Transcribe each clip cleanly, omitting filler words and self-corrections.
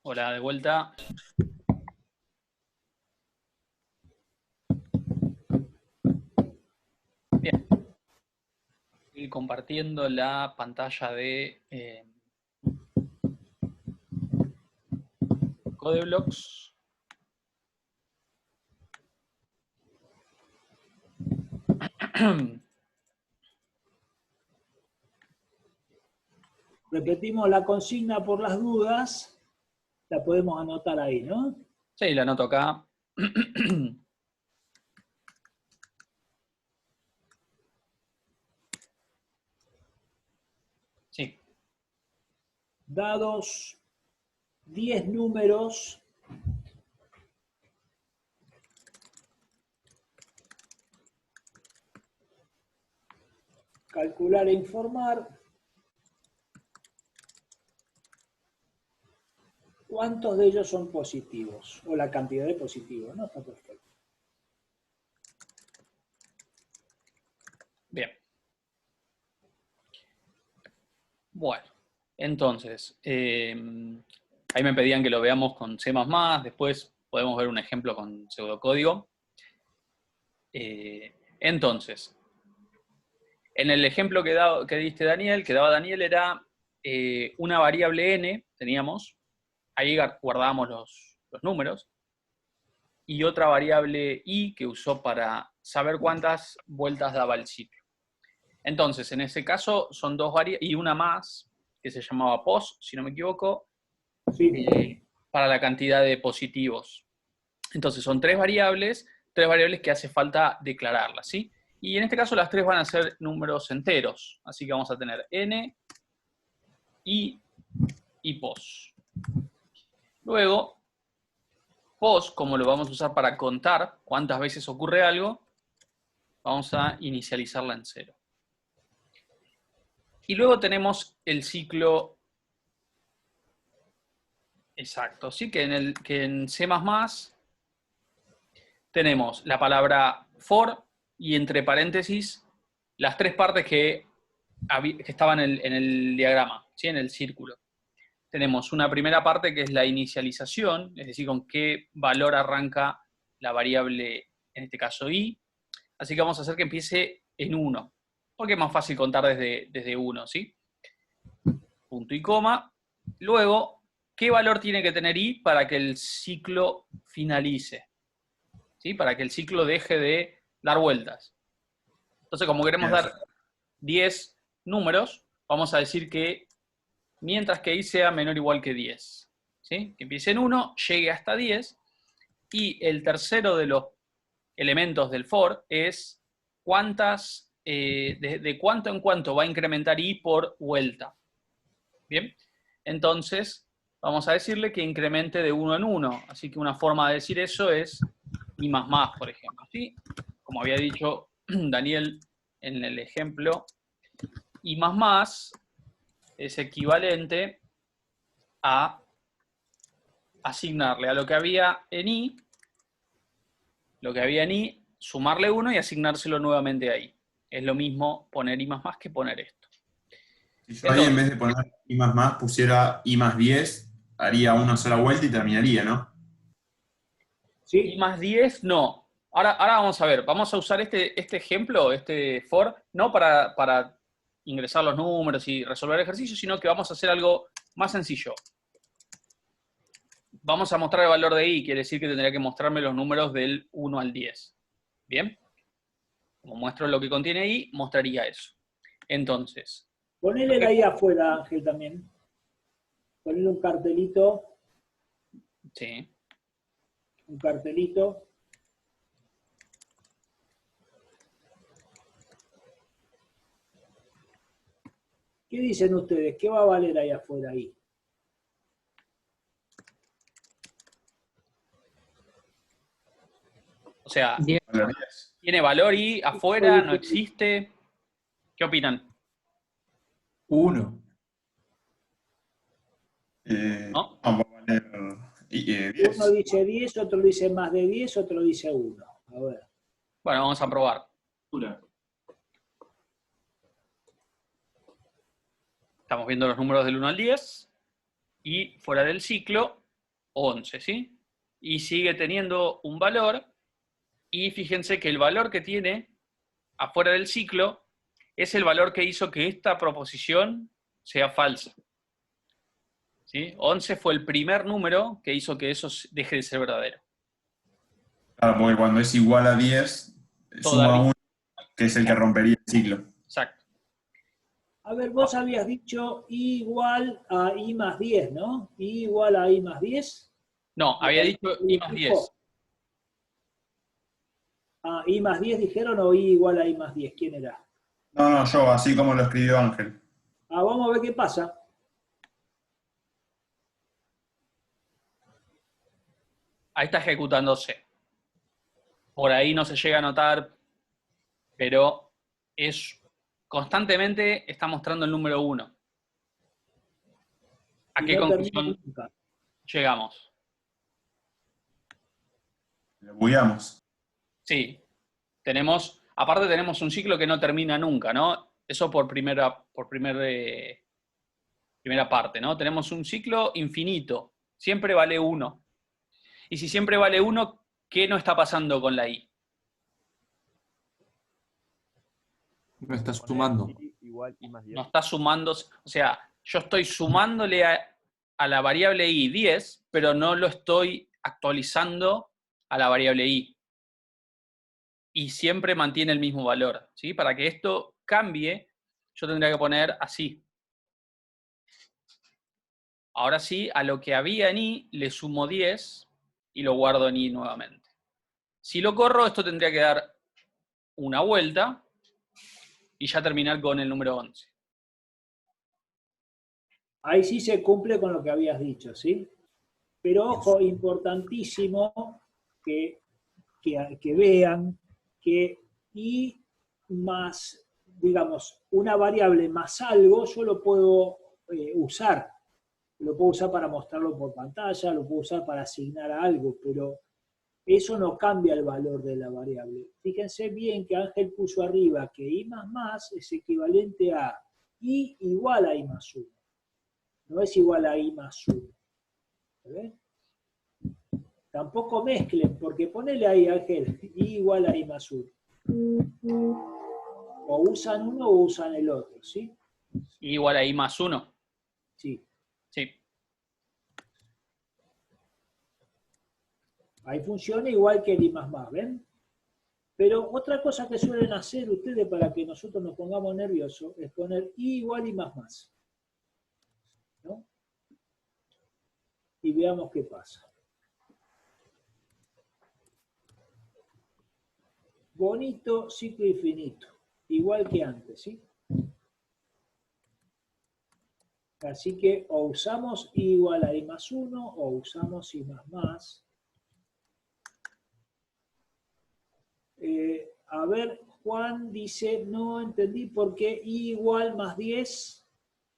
Hola, de vuelta. Bien. Estoy compartiendo la pantalla de CodeBlocks. Repetimos la consigna por las dudas, la podemos anotar ahí, ¿no? Sí, la anoto acá. Sí. Dados 10 números, calcular e informar cuántos de ellos son positivos, o la cantidad de positivos, ¿no? Está perfecto. Bien. Bueno, entonces, ahí me pedían que lo veamos con C++, después podemos ver un ejemplo con pseudocódigo. Entonces, en el ejemplo que diste Daniel, que daba Daniel, era una variable n, teníamos, ahí guardábamos los números, y otra variable i que usó para saber cuántas vueltas daba el ciclo. Entonces, en ese caso son dos variables, y una más, que se llamaba pos, si no me equivoco, Sí. para la cantidad de positivos. Entonces, son tres variables que hace falta declararlas, ¿sí? Y en este caso las tres van a ser números enteros, así que vamos a tener n, i y pos. Luego, pos, como lo vamos a usar para contar cuántas veces ocurre algo, vamos a inicializarla en 0. Y luego tenemos el ciclo exacto, ¿sí? Que en C++ tenemos la palabra for y entre paréntesis las tres partes que estaban en el diagrama, ¿sí? En el círculo. Tenemos una primera parte que es la inicialización, es decir, con qué valor arranca la variable, en este caso i. Así que vamos a hacer que empiece en 1, porque es más fácil contar desde 1, ¿sí? Punto y coma. Luego, ¿qué valor tiene que tener i para que el ciclo finalice? ¿Sí? Para que el ciclo deje de dar vueltas. Entonces, como queremos dar 10 números, vamos a decir que mientras que i sea menor o igual que 10. ¿Sí? Que empiece en 1, llegue hasta 10, y el tercero de los elementos del for es de cuánto en cuánto va a incrementar i por vuelta. Bien, entonces vamos a decirle que incremente de 1 en 1, así que una forma de decir eso es i más más, por ejemplo, ¿sí? Como había dicho Daniel en el ejemplo, i más más es equivalente a asignarle a lo que había en i, sumarle 1 y asignárselo nuevamente ahí. Es lo mismo poner i más más que poner esto. Si yo ahí en Entonces, vez de poner i más más pusiera i más 10, haría una sola vuelta y terminaría, ¿no? i ¿Sí? más 10, no. Ahora vamos a ver, vamos a usar este ejemplo, este for, no para ingresar los números y resolver ejercicios, sino que vamos a hacer algo más sencillo. Vamos a mostrar el valor de i, quiere decir que tendría que mostrarme los números del 1 al 10. ¿Bien? Como muestro lo que contiene i, mostraría eso. Entonces, Ponele ahí afuera, Ángel, también. Ponele un cartelito, sí. un cartelito. ¿Qué dicen ustedes? ¿Qué va a valer ahí afuera ahí? O sea, Valor 10. ¿tiene valor i afuera? ¿No existe? ¿Qué opinan? 1. ¿No? Vamos a valer Uno 10. dice 10, otro dice más de 10, otro dice 1. A ver. Bueno, vamos a probar. Estamos viendo los números del 1 al 10 y fuera del ciclo 11, ¿sí? Y sigue teniendo un valor, y fíjense que el valor que tiene afuera del ciclo es el valor que hizo que esta proposición sea falsa. ¿Sí? 11 fue el primer número que hizo que eso deje de ser verdadero. Claro, porque cuando es igual a 10, suma Todavía. 1, que es el que rompería el ciclo. Exacto. A ver, vos habías dicho I igual a I más 10, ¿no? I igual a I más 10. No, había dicho I más 10. Ah, I más 10 dijeron o I igual a I más 10. ¿Quién era? No, yo, así como lo escribió Ángel. Ah, vamos a ver qué pasa. Ahí está ejecutándose. Por ahí no se llega a notar, pero constantemente está mostrando el número 1. ¿A Y qué no termina conclusión nunca. llegamos? Lo bugueamos. Sí, aparte tenemos un ciclo que no termina nunca, ¿no? Eso por primera parte, ¿no? Tenemos un ciclo infinito, siempre vale 1. Y si siempre vale 1, ¿qué no está pasando con la I? Me estás Poner sumando. I igual I más 10. No está sumando, o sea, yo estoy sumándole a la variable I 10, pero no lo estoy actualizando a la variable I. Y siempre mantiene el mismo valor, ¿sí? Para que esto cambie, yo tendría que poner así. Ahora sí, a lo que había en I le sumo 10 y lo guardo en I nuevamente. Si lo corro, esto tendría que dar una vuelta y ya terminar con el número 11. Ahí sí se cumple con lo que habías dicho, ¿sí? Pero ojo, importantísimo que vean que I más, digamos, una variable más algo, yo lo puedo usar. Lo puedo usar para mostrarlo por pantalla, lo puedo usar para asignar a algo, pero eso no cambia el valor de la variable. Fíjense bien que Ángel puso arriba que I más es equivalente a I igual a I más 1. No es igual a I más 1. ¿Ven? Tampoco mezclen, porque ponele ahí, Ángel, I igual a I más 1. O usan uno o usan el otro, ¿sí? I igual a I más 1. Sí. Sí. Ahí funciona igual que el I más, ¿ven? Pero otra cosa que suelen hacer ustedes para que nosotros nos pongamos nerviosos es poner I igual I más. ¿No? Y veamos qué pasa. Bonito, ciclo infinito. Igual que antes, ¿sí? Así que o usamos I igual a I más 1 o usamos I más. A ver, Juan dice, no entendí por qué I igual más 10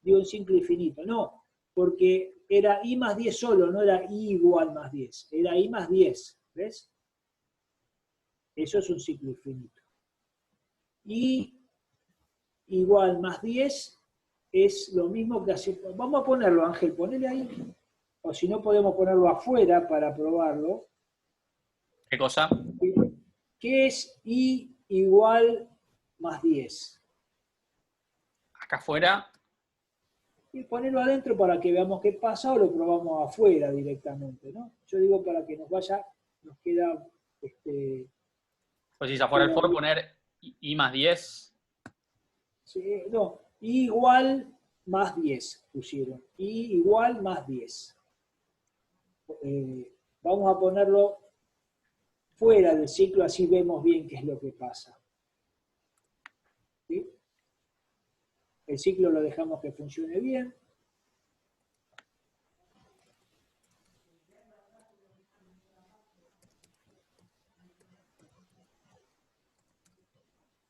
dio un ciclo infinito. No, porque era I más 10 solo, no era I igual más 10. Era I más 10, ¿ves? Eso es un ciclo infinito. I igual más 10 es lo mismo que hacer. Vamos a ponerlo, Ángel, ponele ahí. O si no, podemos ponerlo afuera para probarlo. ¿Qué cosa? ¿Qué es I igual más 10? Acá afuera. Y ponerlo adentro para que veamos qué pasa o lo probamos afuera directamente, ¿no? Yo digo para que nos queda... Pues si afuera el for, poner I más 10. Sí, no, I igual más 10 pusieron. I igual más 10. Vamos a ponerlo fuera del ciclo, así vemos bien qué es lo que pasa. ¿Sí? El ciclo lo dejamos que funcione bien.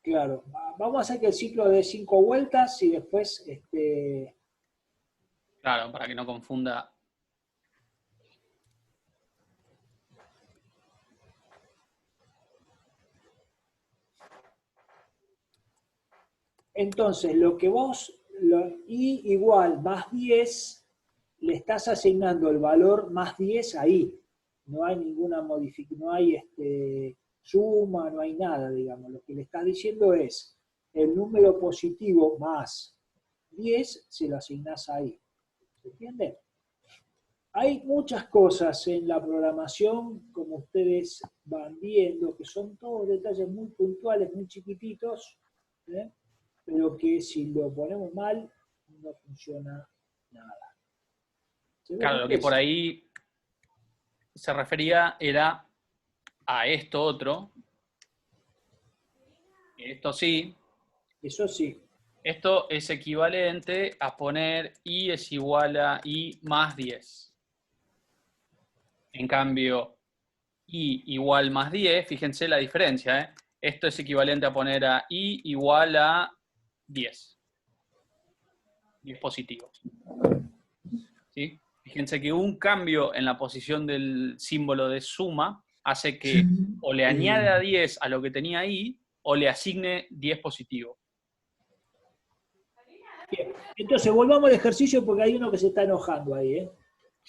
Claro, vamos a hacer que el ciclo dé 5 vueltas y después... Claro, para que no confunda. Entonces, lo que I igual más 10 le estás asignando el valor más 10 ahí. No hay ninguna modificación, no hay suma, no hay nada, digamos. Lo que le estás diciendo es el número positivo más 10 se lo asignás ahí. ¿Se entiende? Hay muchas cosas en la programación, como ustedes van viendo, que son todos detalles muy puntuales, muy chiquititos, ¿eh? Pero que si lo ponemos mal, no funciona nada. Claro, lo que por ahí se refería era a esto otro. Esto sí. Eso sí. Esto es equivalente a poner i es igual a i más 10. En cambio, i igual más 10, fíjense la diferencia, ¿eh? Esto es equivalente a poner a i igual a 10. 10 positivos. ¿Sí? Fíjense que un cambio en la posición del símbolo de suma hace que o le añada 10 a lo que tenía ahí o le asigne 10 positivo. Bien. Entonces, volvamos al ejercicio porque hay uno que se está enojando ahí, ¿eh?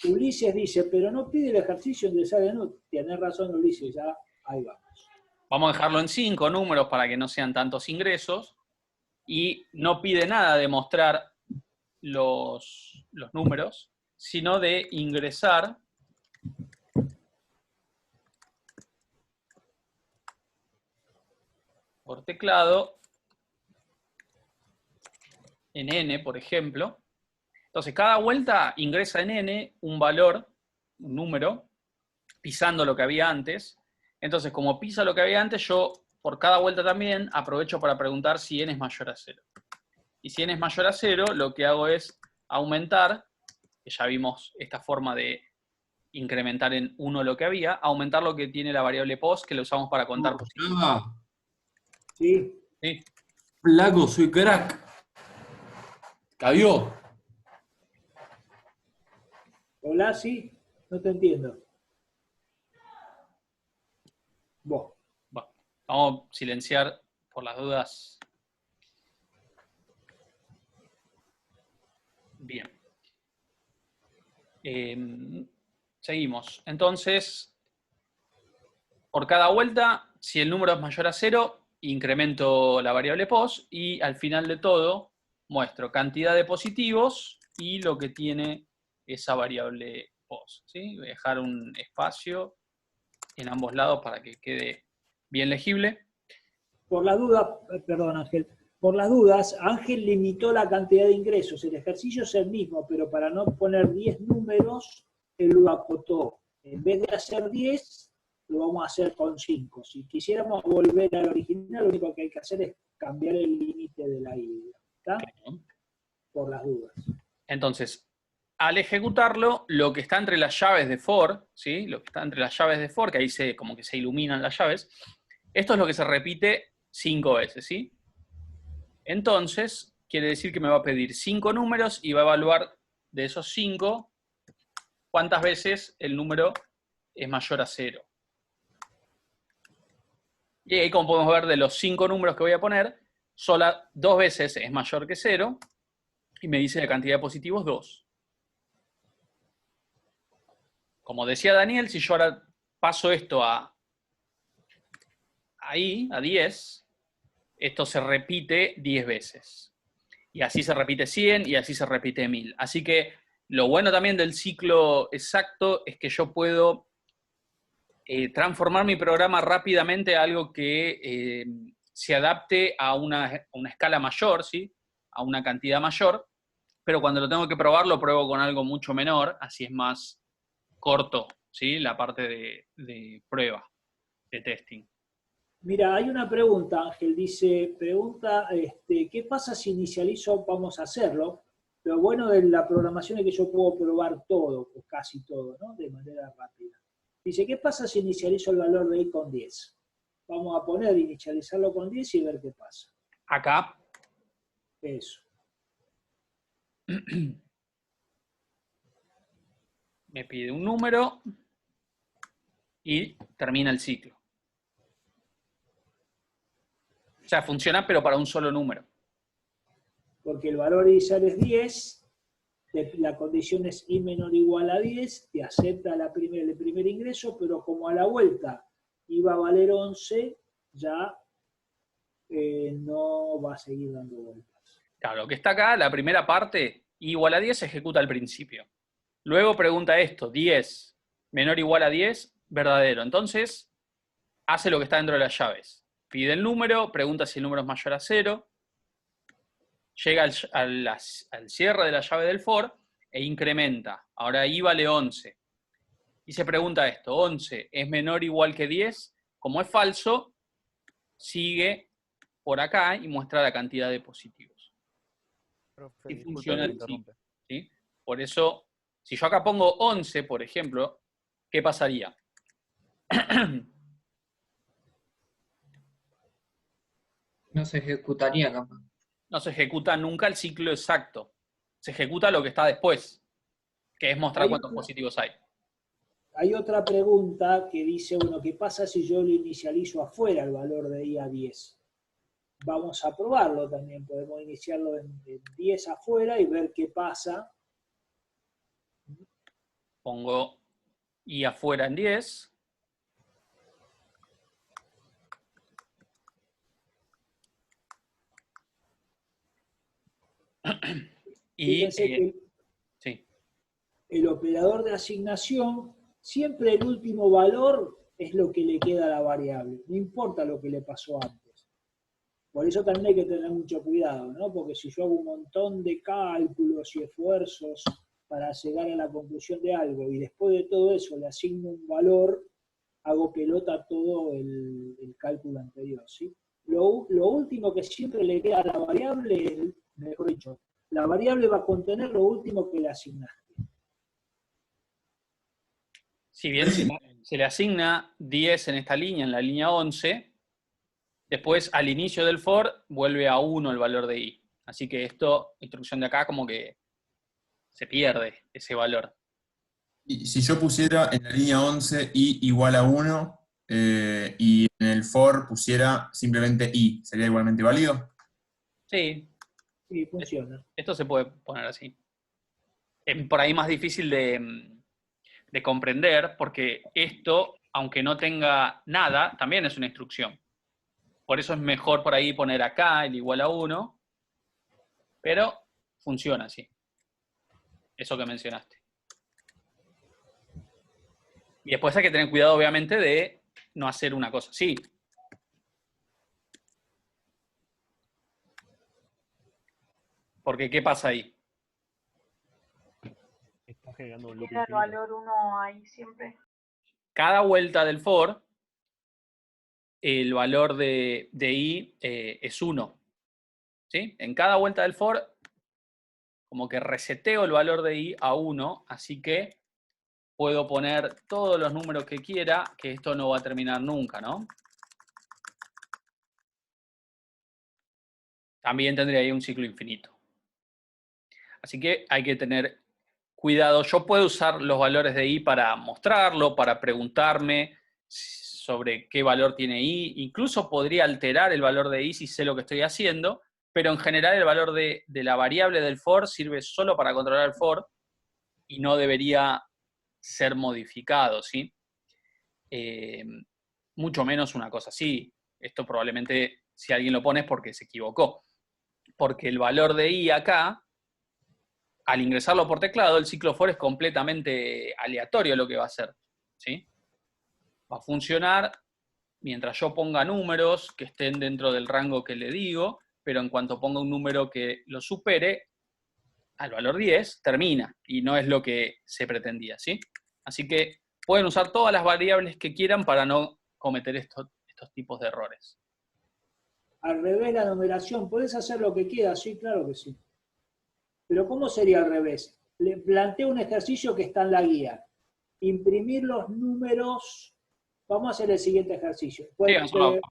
Ulises dice, pero no pide el ejercicio donde sale, no, tenés razón Ulises, ya ahí vamos. Vamos a dejarlo en 5 números para que no sean tantos ingresos y no pide nada de mostrar los números, sino de ingresar por teclado en n, por ejemplo. Entonces, cada vuelta ingresa en n un valor, un número, pisando lo que había antes. Entonces, como pisa lo que había antes, yo por cada vuelta también aprovecho para preguntar si n es mayor a 0. Y si n es mayor a 0, lo que hago es aumentar, que ya vimos esta forma de incrementar en 1 lo que había, aumentar lo que tiene la variable post, que lo usamos para contar positivos. ¿Sí? ¿Sí? Flaco, soy crack. Cabió. Hola, sí, no te entiendo. Vos. Bueno, vamos a silenciar por las dudas. Bien. Seguimos. Entonces, por cada vuelta, si el número es mayor a 0, incremento la variable post y al final de todo muestro cantidad de positivos y lo que tiene esa variable post. ¿Sí? Voy a dejar un espacio en ambos lados para que quede bien legible. Por la duda, perdón Ángel, por las dudas, Ángel limitó la cantidad de ingresos. El ejercicio es el mismo, pero para no poner 10 números, él lo acotó. En vez de hacer 10, lo vamos a hacer con 5. Si quisiéramos volver al original, lo único que hay que hacer es cambiar el límite de la I. ¿Está? Por las dudas. Entonces, al ejecutarlo, lo que está entre las llaves de for, ¿sí? Lo que está entre las llaves de for, que ahí como que se iluminan las llaves, esto es lo que se repite 5 veces, ¿sí? Entonces, quiere decir que me va a pedir 5 números y va a evaluar de esos 5 cuántas veces el número es mayor a 0. Y ahí, como podemos ver, de los 5 números que voy a poner, sola 2 veces es mayor que 0 y me dice la cantidad de positivos 2. Como decía Daniel, si yo ahora paso esto ahí, a 10, esto se repite 10 veces. Y así se repite 100 y así se repite 1000. Así que lo bueno también del ciclo exacto es que yo puedo transformar mi programa rápidamente a algo que se adapte a una escala mayor, ¿sí? A una cantidad mayor, pero cuando lo tengo que probar, lo pruebo con algo mucho menor, así es más corto, ¿sí? La parte de prueba, de testing. Mira, hay una pregunta, Ángel, pregunta, ¿qué pasa si inicializo, vamos a hacerlo? Lo bueno de la programación es que yo puedo probar todo, o casi todo, ¿no? De manera rápida. Dice, ¿qué pasa si inicializo el valor de i con 10? Vamos a poner, inicializarlo con 10 y ver qué pasa. Acá. Eso. Me pide un número y termina el ciclo. O sea, funciona pero para un solo número. Porque el valor inicial es 10 la condición es i menor o igual a 10, te acepta el primer ingreso, pero como a la vuelta iba a valer 11, ya no va a seguir dando vueltas. Claro, lo que está acá, la primera parte, i igual a 10 se ejecuta al principio. Luego pregunta esto, 10 menor o igual a 10, verdadero. Entonces, hace lo que está dentro de las llaves. Pide el número, pregunta si el número es mayor a 0, llega al cierre de la llave del for e incrementa. Ahora i vale 11. Y se pregunta esto, 11 es menor o igual que 10. Como es falso, sigue por acá y muestra la cantidad de positivos. Profe, Y disculpe funciona que así, interrumpe. ¿sí? Por eso, si yo acá pongo 11, por ejemplo, ¿qué pasaría? No se ejecutaría capaz. No se ejecuta nunca el ciclo exacto. Se ejecuta lo que está después, que es mostrar cuántos positivos hay. Hay otra pregunta que dice, bueno, ¿qué pasa si yo lo inicializo afuera el valor de i a 10? Vamos a probarlo también, podemos iniciarlo en 10 afuera y ver qué pasa. Pongo i afuera en 10. Y Fíjense que sí. el operador de asignación, siempre el último valor es lo que le queda a la variable, no importa lo que le pasó antes. Por eso también hay que tener mucho cuidado, ¿no? Porque si yo hago un montón de cálculos y esfuerzos para llegar a la conclusión de algo y después de todo eso le asigno un valor, hago pelota todo el cálculo anterior, ¿sí? Lo último que siempre le queda a la variable, mejor dicho, la variable va a contener lo último que le asignaste. Si bien se le asigna 10 en esta línea, en la línea 11, después al inicio del for vuelve a 1 el valor de i. Así que esto, instrucción de acá, como que se pierde ese valor. Y si yo pusiera en la línea 11 i igual a 1 y en el for pusiera simplemente i, ¿sería igualmente válido? Sí, Sí, funciona. esto se puede poner así. Es por ahí más difícil de comprender, porque esto, aunque no tenga nada, también es una instrucción. Por eso es mejor por ahí poner acá el igual a 1, pero funciona así. Eso que mencionaste. Y después hay que tener cuidado, obviamente, de no hacer una cosa así. Porque, ¿qué pasa ahí? Está generando un loop Queda el infinito. valor 1 ahí siempre. Cada vuelta del for, el valor de i es 1. ¿Sí? En cada vuelta del for, como que reseteo el valor de i a 1, así que puedo poner todos los números que quiera, que esto no va a terminar nunca, ¿no? También tendría ahí un ciclo infinito. Así que hay que tener cuidado. Yo puedo usar los valores de i para mostrarlo, para preguntarme sobre qué valor tiene i. Incluso podría alterar el valor de i si sé lo que estoy haciendo, pero en general el valor de la variable del for sirve solo para controlar el for y no debería ser modificado, ¿sí? Mucho menos una cosa así. Esto probablemente, si alguien lo pone, es porque se equivocó. Porque el valor de i acá, al ingresarlo por teclado, el ciclo for es completamente aleatorio lo que va a hacer, ¿sí? Va a funcionar mientras yo ponga números que estén dentro del rango que le digo, pero en cuanto ponga un número que lo supere, al valor 10, termina, y no es lo que se pretendía, ¿sí? Así que pueden usar todas las variables que quieran para no cometer estos tipos de errores. Al revés la numeración, ¿podés hacer lo que quieras? Sí, claro que sí. Pero ¿cómo sería al revés? Le planteo un ejercicio que está en la guía. Imprimir los números. Vamos a hacer el siguiente ejercicio. Sí, aparte.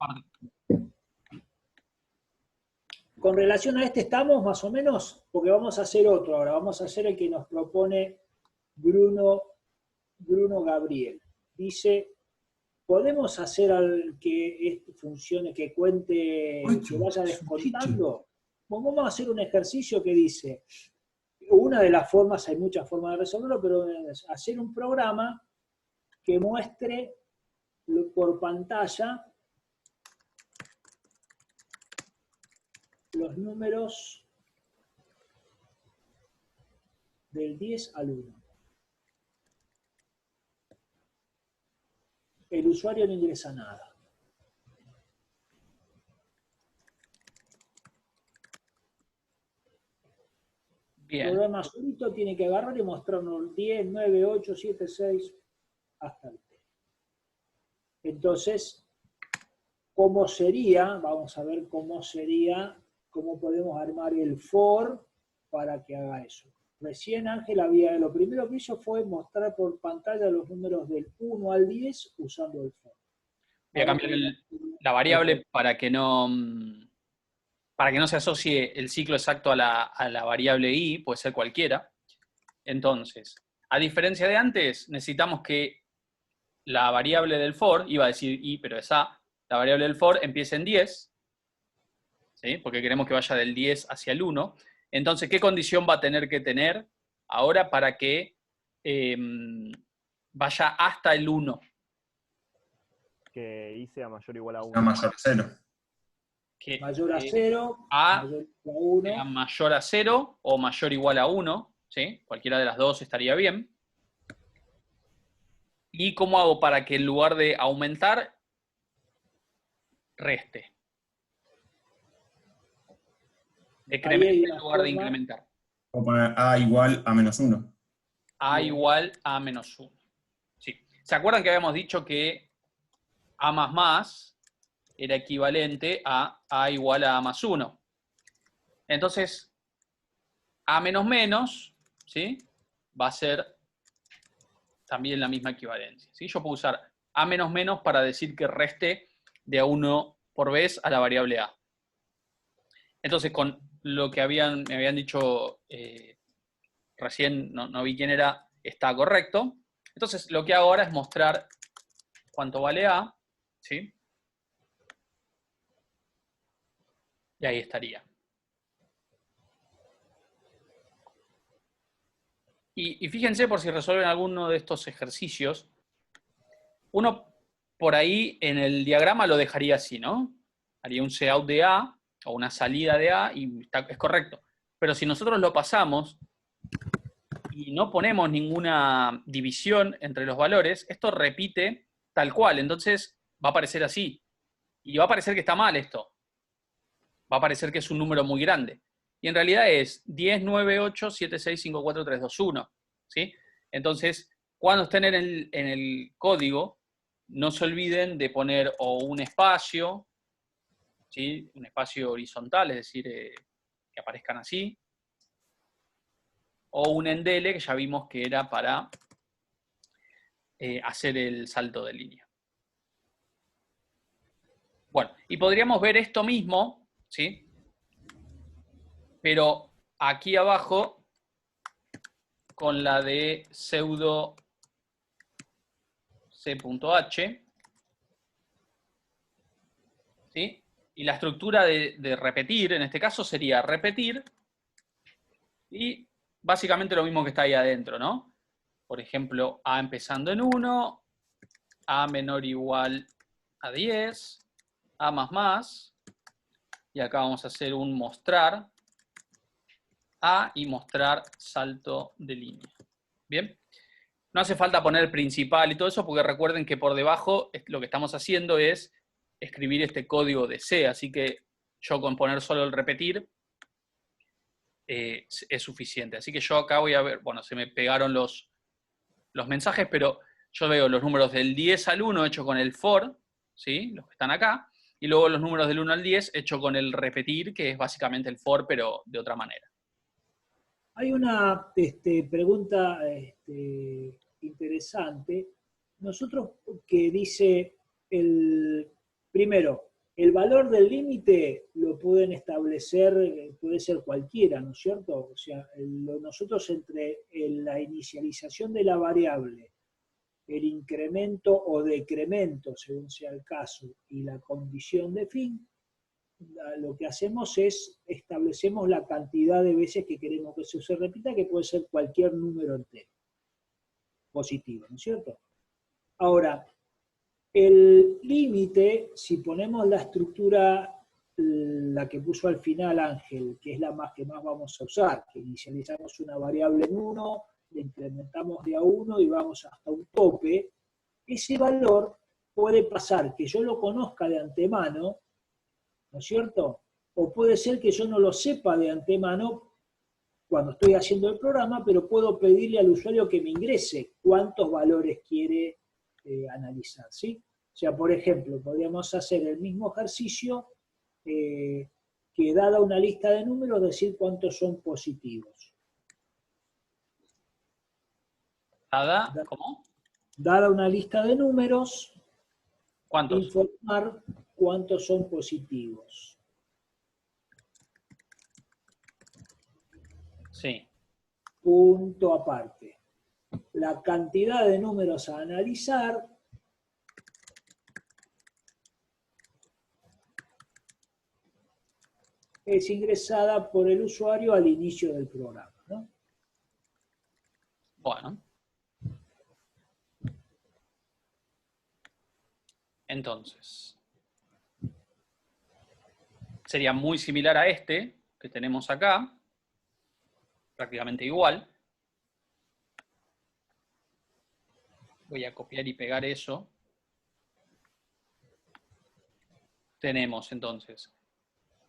Con relación a este estamos más o menos, porque vamos a hacer otro ahora. Vamos a hacer el que nos propone Bruno Gabriel. Dice, ¿podemos hacer que funcione, que cuente, que vaya descontando? Bueno, vamos a hacer un ejercicio que dice, una de las formas, hay muchas formas de resolverlo, pero es hacer un programa que muestre por pantalla los números del 10 al 1. El usuario no ingresa nada. El Bien. programa solito tiene que agarrar y mostrarnos 10, 9, 8, 7, 6, hasta el 10. Entonces, ¿cómo sería? Vamos a ver cómo sería, cómo podemos armar el for para que haga eso. Recién Ángel lo primero que hizo fue mostrar por pantalla los números del 1 al 10 usando el for. Voy a cambiar la variable para que no se asocie el ciclo exacto a la variable i, puede ser cualquiera. Entonces, a diferencia de antes, necesitamos que la variable del for, iba a decir i, pero es a, la variable del for empiece en 10, ¿sí? Porque queremos que vaya del 10 hacia el 1. Entonces, ¿qué condición va a tener que tener ahora para que vaya hasta el 1? Que i sea mayor o igual a 1. Sea mayor a 0. Que Mayor a 0, a mayor a 1. sea mayor a 0 o mayor o igual a 1, ¿sí? Cualquiera de las dos estaría bien. ¿Y cómo hago para que en lugar de aumentar, reste? Decremente en lugar de incrementar. O poner a igual a menos 1. A igual a menos 1. Sí. ¿Se acuerdan que habíamos dicho que a más era equivalente a igual a más 1? Entonces, a menos menos, ¿sí? Va a ser también la misma equivalencia, ¿sí? Yo puedo usar a menos menos para decir que reste de a 1 por vez a la variable a. Entonces, con lo que me habían dicho recién, no vi quién era, está correcto. Entonces, lo que hago ahora es mostrar cuánto vale a, ¿sí? Y ahí estaría. Y fíjense por si resuelven alguno de estos ejercicios. Uno por ahí en el diagrama lo dejaría así, ¿no? Haría un cout de A o una salida de A y es correcto. Pero si nosotros lo pasamos y no ponemos ninguna división entre los valores, esto repite tal cual. Entonces va a aparecer así. Y va a parecer que está mal esto. Va a parecer que es un número muy grande. Y en realidad es 10, 9, 8, 7, 6, 5, 4, 3, 2, 1. ¿Sí? Entonces, cuando estén en el código, no se olviden de poner o un espacio, ¿sí? Un espacio horizontal, es decir, que aparezcan así, o un endele, que ya vimos que era para hacer el salto de línea. Bueno, y podríamos ver esto mismo, ¿sí? Pero aquí abajo, con la de pseudo c.h, ¿sí? Y la estructura de repetir, en este caso, sería repetir y básicamente lo mismo que está ahí adentro, ¿no? Por ejemplo, a empezando en 1, a menor o igual a 10, a más, y acá vamos a hacer un mostrar a y mostrar salto de línea. ¿Bien? No hace falta poner principal y todo eso, porque recuerden que por debajo lo que estamos haciendo es escribir este código de C, así que yo con poner solo el repetir es suficiente. Así que yo acá voy a ver, bueno, se me pegaron los mensajes, pero yo veo los números del 10 al 1 hecho con el for, ¿sí? Los que están acá, y luego los números del 1 al 10 hecho con el repetir, que es básicamente el for, pero de otra manera. Hay una pregunta interesante. Nosotros que dice, primero, el valor del límite lo pueden establecer, puede ser cualquiera, ¿no es cierto? O sea, nosotros entre la inicialización de la variable, el incremento o decremento, según sea el caso, y la condición de fin, lo que hacemos es establecemos la cantidad de veces que queremos que se repita, que puede ser cualquier número entero positivo, ¿no es cierto? Ahora, el límite, si ponemos la estructura, la que puso al final Ángel, que es la que más vamos a usar, que inicializamos una variable en 1, le incrementamos de a 1 y vamos hasta un tope, ese valor puede pasar que yo lo conozca de antemano, ¿no es cierto? O puede ser que yo no lo sepa de antemano cuando estoy haciendo el programa, pero puedo pedirle al usuario que me ingrese cuántos valores quiere analizar, ¿sí? O sea, por ejemplo, podríamos hacer el mismo ejercicio que dada una lista de números, decir cuántos son positivos. ¿Cómo? Dada una lista de números, ¿Cuántos? informar cuántos son positivos. Sí. Punto aparte. La cantidad de números a analizar es ingresada por el usuario al inicio del programa, ¿no? Bueno. Entonces, sería muy similar a este que tenemos acá, prácticamente igual. Voy a copiar y pegar eso. Tenemos entonces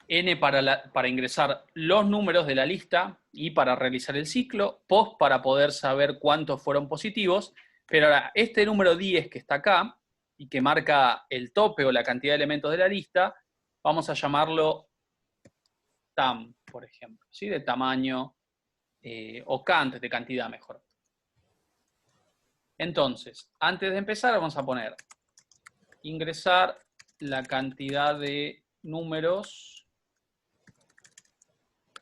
N para ingresar los números de la lista y para realizar el ciclo, post para poder saber cuántos fueron positivos, pero ahora este número 10 que está acá y que marca el tope o la cantidad de elementos de la lista, vamos a llamarlo TAM, por ejemplo, ¿sí? De tamaño, o cant, de cantidad mejor. Entonces, antes de empezar vamos a poner ingresar la cantidad de números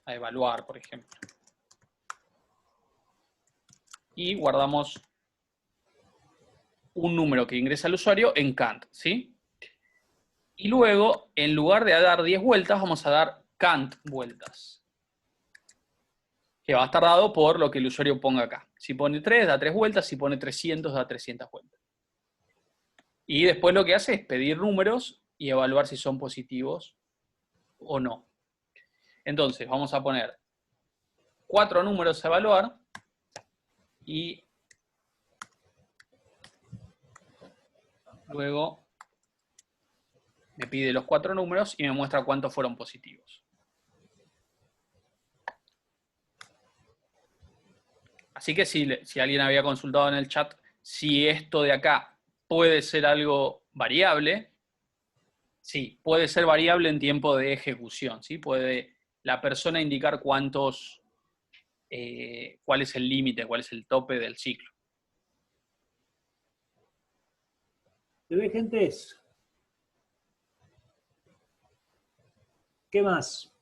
a evaluar, por ejemplo. Y guardamos un número que ingresa el usuario en cant, ¿sí? Y luego, en lugar de dar 10 vueltas, vamos a dar cant vueltas. Que va a estar dado por lo que el usuario ponga acá. Si pone 3, da 3 vueltas. Si pone 300, da 300 vueltas. Y después lo que hace es pedir números y evaluar si son positivos o no. Entonces, vamos a poner 4 números a evaluar y luego me pide los 4 números y me muestra cuántos fueron positivos. Así que si alguien había consultado en el chat si esto de acá puede ser algo variable, sí, puede ser variable en tiempo de ejecución, ¿sí? Puede la persona indicar cuántos, cuál es el límite, cuál es el tope del ciclo. ¿Se ve, gentes? ¿Qué más?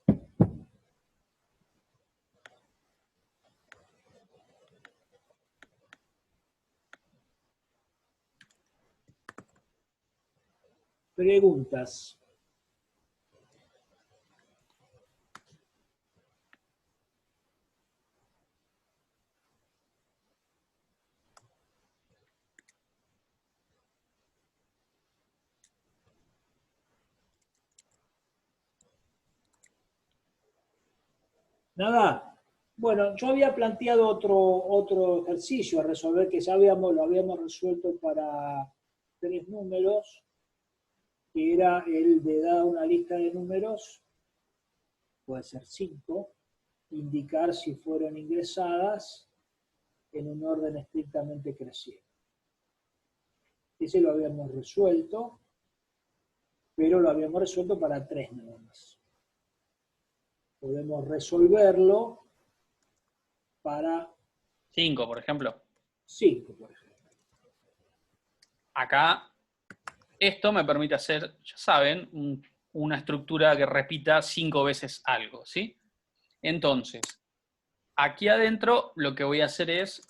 Preguntas. Nada. Bueno, yo había planteado otro ejercicio a resolver que ya lo habíamos resuelto para 3 números, que era el de dar una lista de números, puede ser 5, indicar si fueron ingresadas en un orden estrictamente creciente. Ese lo habíamos resuelto, pero lo habíamos resuelto para 3 nada más. Podemos resolverlo para 5, por ejemplo. 5, por ejemplo. Acá, esto me permite hacer, ya saben, una estructura que repita 5 veces algo, ¿sí? Entonces, aquí adentro lo que voy a hacer es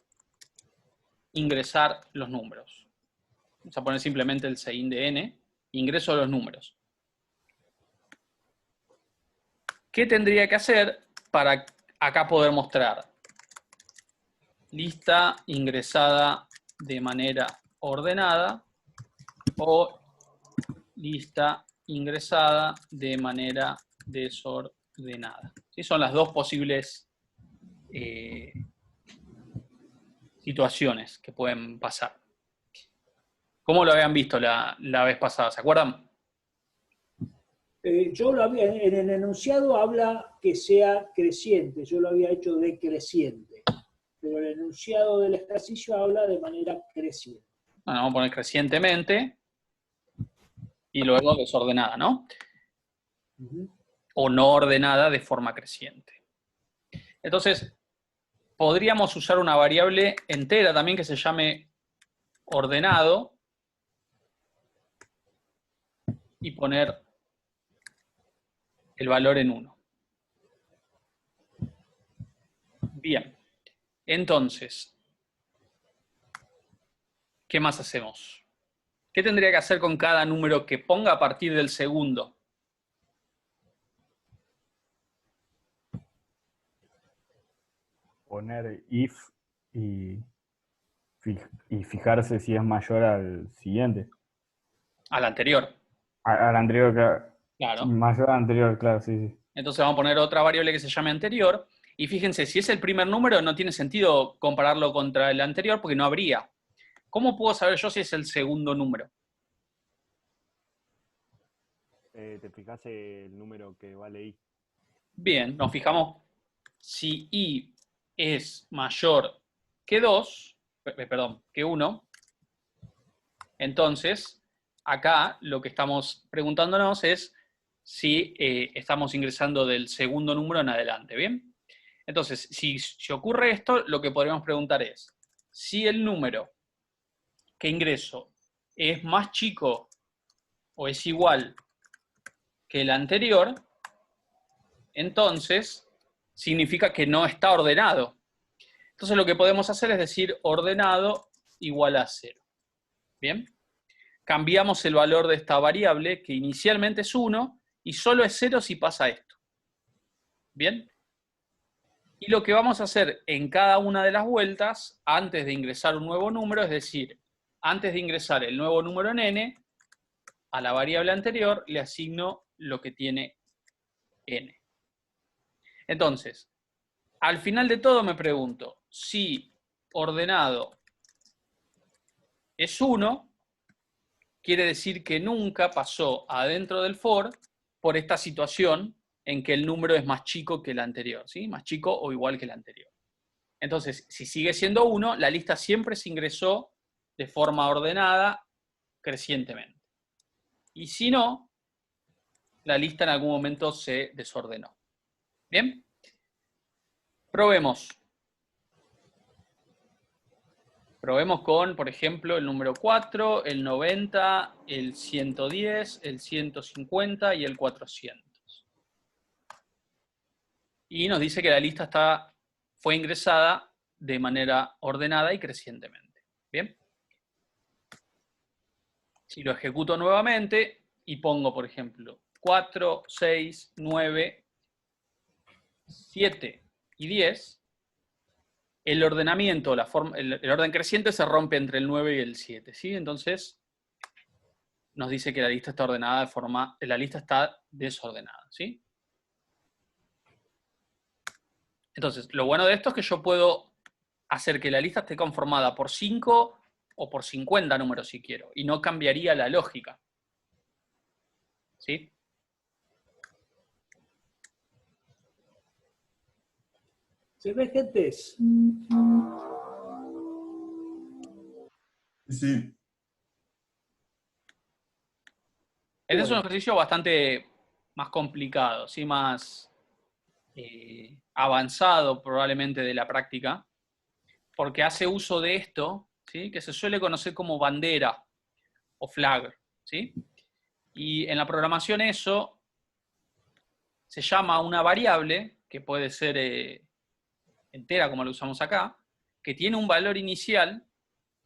ingresar los números. Vamos a poner simplemente el sein de n, ingreso los números. ¿Qué tendría que hacer para acá poder mostrar? Lista ingresada de manera ordenada o lista ingresada de manera desordenada. ¿Sí? Son las dos posibles situaciones que pueden pasar. ¿Cómo lo habían visto la vez pasada? ¿Se acuerdan? Yo lo había, en el enunciado habla que sea creciente, yo lo había hecho decreciente, pero el enunciado del ejercicio habla de manera creciente. Bueno, vamos a poner crecientemente y luego desordenada, ¿no? O no ordenada de forma creciente. Entonces, podríamos usar una variable entera también que se llame ordenado y poner el valor en 1. Bien, entonces, ¿qué más hacemos? ¿Qué tendría que hacer con cada número que ponga a partir del segundo? Poner if y fijarse si es mayor al siguiente. Al anterior. Al anterior, claro. Claro. Mayor al anterior, claro, sí, sí. Entonces vamos a poner otra variable que se llame anterior. Y fíjense, si es el primer número, no tiene sentido compararlo contra el anterior porque no habría. ¿Cómo puedo saber yo si es el segundo número? Te fijas el número que vale i. Bien, nos fijamos si i es mayor que 2, perdón, que 1. Entonces, acá lo que estamos preguntándonos es si estamos ingresando del segundo número en adelante, ¿bien? Entonces, si ocurre esto, lo que podríamos preguntar es, si el número que ingreso es más chico o es igual que el anterior, entonces significa que no está ordenado. Entonces lo que podemos hacer es decir ordenado igual a 0. ¿Bien? Cambiamos el valor de esta variable, que inicialmente es 1, y solo es 0 si pasa esto. ¿Bien? Y lo que vamos a hacer en cada una de las vueltas, antes de ingresar un nuevo número, es decir, antes de ingresar el nuevo número en n, a la variable anterior le asigno lo que tiene n. Entonces, al final de todo me pregunto, si ordenado es 1, quiere decir que nunca pasó adentro del for por esta situación en que el número es más chico que el anterior, ¿sí? Más chico o igual que el anterior. Entonces, si sigue siendo 1, la lista siempre se ingresó de forma ordenada crecientemente. Y si no, la lista en algún momento se desordenó. ¿Bien? Probemos. Probemos con, por ejemplo, el número 4, el 90, el 110, el 150 y el 400. Y nos dice que la lista fue ingresada de manera ordenada y crecientemente. ¿Bien? Si lo ejecuto nuevamente y pongo, por ejemplo, 4, 6, 9, 7 y 10, el ordenamiento, el orden creciente se rompe entre el 9 y el 7, ¿sí? Entonces, nos dice que la lista está ordenada la lista está desordenada, ¿sí? Entonces, lo bueno de esto es que yo puedo hacer que la lista esté conformada por 5 o por 50 números si quiero, y no cambiaría la lógica. ¿Sí? ¿Se ve, gente? Sí. Este es un ejercicio bastante más complicado, ¿sí? Más avanzado probablemente de la práctica, porque hace uso de esto, ¿sí? Que se suele conocer como bandera o flag, ¿sí? Y en la programación eso se llama una variable, que puede ser entera como lo usamos acá, que tiene un valor inicial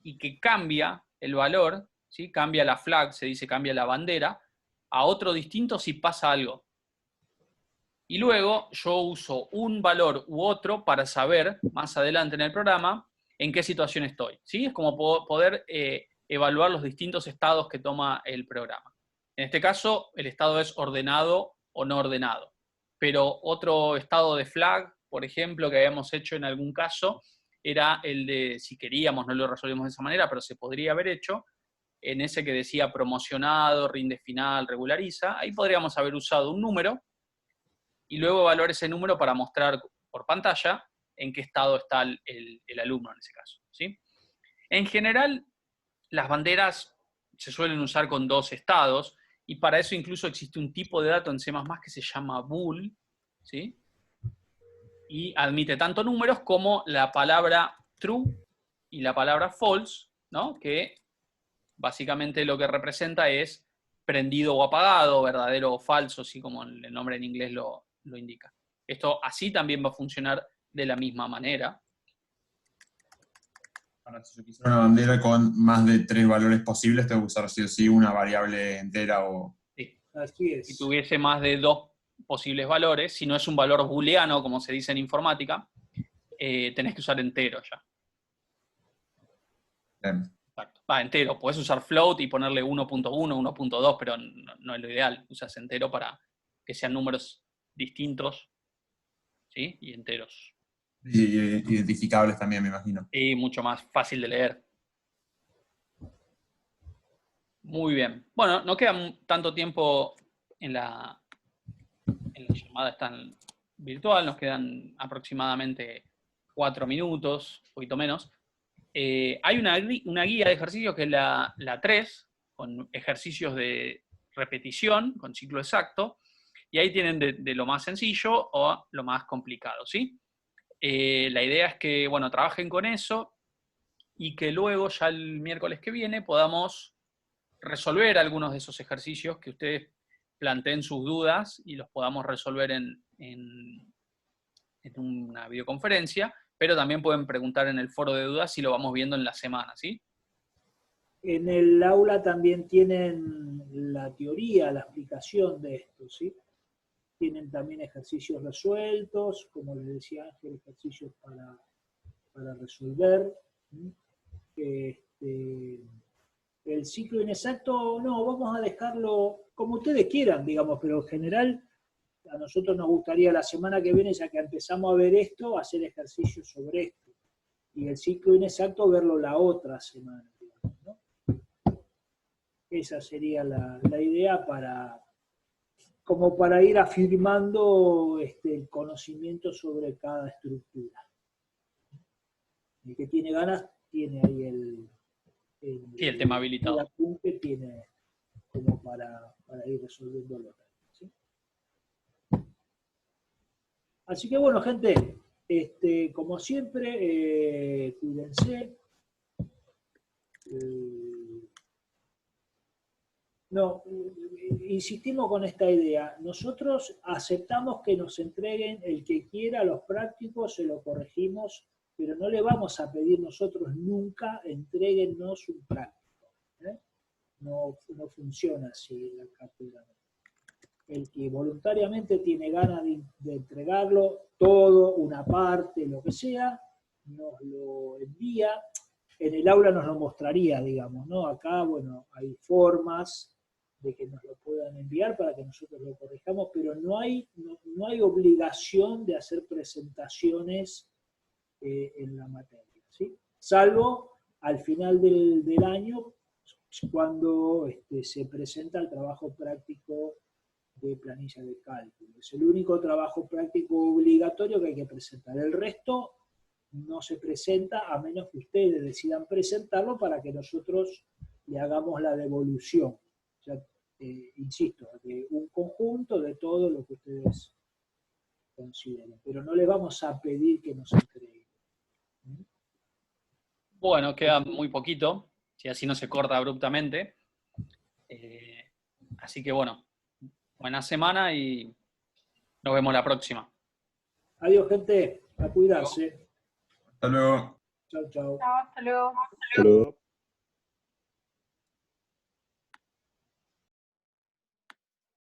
y que cambia el valor, ¿sí? Cambia la flag, se dice cambia la bandera, a otro distinto si pasa algo. Y luego yo uso un valor u otro para saber más adelante en el programa en qué situación estoy. ¿Sí? Es como poder evaluar los distintos estados que toma el programa. En este caso, el estado es ordenado o no ordenado. Pero otro estado de flag, por ejemplo, que habíamos hecho en algún caso, era el de, si queríamos, no lo resolvimos de esa manera, pero se podría haber hecho, en ese que decía promocionado, rinde final, regulariza. Ahí podríamos haber usado un número y luego evaluar ese número para mostrar por pantalla en qué estado está el alumno en ese caso, ¿sí? En general, las banderas se suelen usar con dos estados, y para eso incluso existe un tipo de dato en C++ que se llama bool, ¿sí? Y admite tanto números como la palabra true y la palabra false, ¿no? Que básicamente lo que representa es prendido o apagado, verdadero o falso, así como el nombre en inglés lo indica. Esto así también va a funcionar de la misma manera. Ahora, si yo quisiera una bandera con más de 3 valores posibles, tengo que usar sí o sí una variable entera o... Sí. Así es. Si tuviese más de 2 posibles valores, si no es un valor booleano, como se dice en informática, tenés que usar entero ya. Bien. Exacto. Entero. Podés usar float y ponerle 1.1, 1.2, pero no es lo ideal. Usas entero para que sean números distintos, ¿sí? Y enteros. Y identificables también, me imagino. Y mucho más fácil de leer. Muy bien. Bueno, no queda tanto tiempo en la llamada tan virtual, nos quedan aproximadamente 4 minutos, un poquito menos. Hay una guía de ejercicios que es la 3, con ejercicios de repetición, con ciclo exacto, y ahí tienen de lo más sencillo o lo más complicado, ¿sí? La idea es que, bueno, trabajen con eso y que luego, ya el miércoles que viene, podamos resolver algunos de esos ejercicios, que ustedes planteen sus dudas y los podamos resolver en una videoconferencia, pero también pueden preguntar en el foro de dudas si lo vamos viendo en la semana, ¿sí? En el aula también tienen la teoría, la explicación de esto, ¿sí? Tienen también ejercicios resueltos, como les decía Ángel, ejercicios para resolver. El ciclo inexacto, no, vamos a dejarlo como ustedes quieran, digamos, pero en general a nosotros nos gustaría la semana que viene, ya que empezamos a ver esto, hacer ejercicios sobre esto. Y el ciclo inexacto verlo la otra semana, digamos, ¿no? Esa sería la idea como para ir afirmando el conocimiento sobre cada estructura. El que tiene ganas tiene ahí el tema habilitado. El apunte tiene como para ir resolviéndolo. ¿Sí? Así que bueno, gente, como siempre, cuídense. Insistimos con esta idea. Nosotros aceptamos que nos entreguen el que quiera los prácticos, se lo corregimos, pero no le vamos a pedir nosotros nunca, entréguennos un práctico. No funciona así la cátedra. El que voluntariamente tiene ganas de entregarlo, todo, una parte, lo que sea, nos lo envía. En el aula nos lo mostraría, digamos, ¿no? Acá, bueno, hay formas de que nos lo puedan enviar para que nosotros lo corrijamos, pero no hay obligación de hacer presentaciones en la materia, ¿sí? Salvo al final del año, cuando se presenta el trabajo práctico de planilla de cálculo. Es el único trabajo práctico obligatorio que hay que presentar. El resto no se presenta a menos que ustedes decidan presentarlo para que nosotros le hagamos la devolución. O sea, insisto, de un conjunto de todo lo que ustedes consideren. Pero no les vamos a pedir que nos entreguen. Bueno, queda muy poquito, si así no se corta abruptamente. Así que bueno, buena semana y nos vemos la próxima. Adiós, gente. A cuidarse. Hasta luego. Chau, chau. Chao, hasta luego. Pero